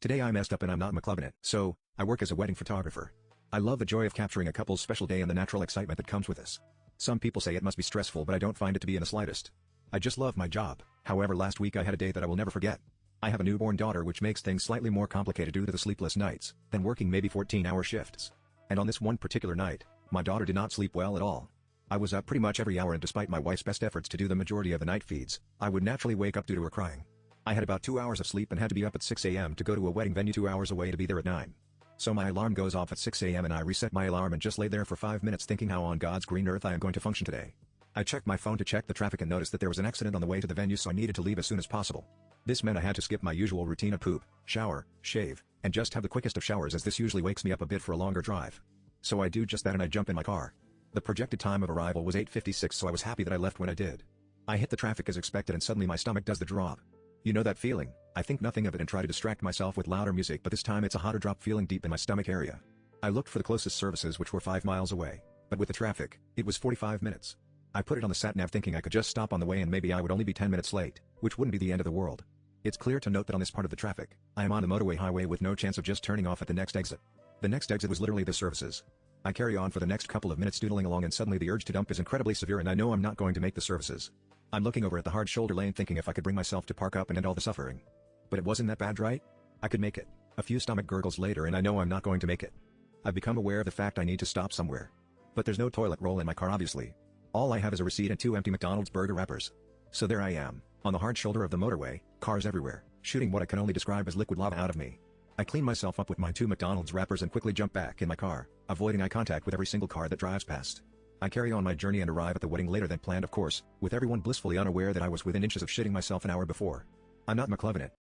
Today I messed up and I'm not Mclovin it. So, I work as a wedding photographer. I love the joy of capturing a couple's special day and the natural excitement that comes with this. Some people say it must be stressful, but I don't find it to be in the slightest. I just love my job. However, last week I had a day that I will never forget. I have a newborn daughter, which makes things slightly more complicated due to the sleepless nights, than working maybe 14-hour shifts. And on this one particular night, my daughter did not sleep well at all. I was up pretty much every hour, and despite my wife's best efforts to do the majority of the night feeds, I would naturally wake up due to her crying. I had about 2 hours of sleep and had to be up at 6 a.m. to go to a wedding venue 2 hours away to be there at 9. So my alarm goes off at 6 a.m. and I reset my alarm and just lay there for 5 minutes thinking how on God's green earth I am going to function today. I checked my phone to check the traffic and noticed that there was an accident on the way to the venue, so I needed to leave as soon as possible. This meant I had to skip my usual routine of poop, shower, shave, and just have the quickest of showers, as this usually wakes me up a bit for a longer drive. So I do just that and I jump in my car. The projected time of arrival was 8:56, so I was happy that I left when I did. I hit the traffic as expected and suddenly my stomach does the drop. You know that feeling? I think nothing of it and try to distract myself with louder music, but this time it's a hotter drop feeling deep in my stomach area. I looked for the closest services, which were 5 miles away, but with the traffic, it was 45 minutes. I put it on the sat-nav thinking I could just stop on the way and maybe I would only be 10 minutes late, which wouldn't be the end of the world. It's clear to note that on this part of the traffic, I am on the motorway highway with no chance of just turning off at the next exit. The next exit was literally the services. I carry on for the next couple of minutes doodling along, and suddenly the urge to dump is incredibly severe and I know I'm not going to make the services. I'm looking over at the hard shoulder lane thinking if I could bring myself to park up and end all the suffering. But it wasn't that bad, right? I could make it. A few stomach gurgles later and I know I'm not going to make it. I've become aware of the fact I need to stop somewhere. But there's no toilet roll in my car, obviously. All I have is a receipt and 2 empty McDonald's burger wrappers. So there I am, on the hard shoulder of the motorway, cars everywhere, shooting what I can only describe as liquid lava out of me. I clean myself up with my 2 McDonald's wrappers and quickly jump back in my car, avoiding eye contact with every single car that drives past. I carry on my journey and arrive at the wedding later than planned, of course, with everyone blissfully unaware that I was within inches of shitting myself an hour before. I'm not Mclovin it.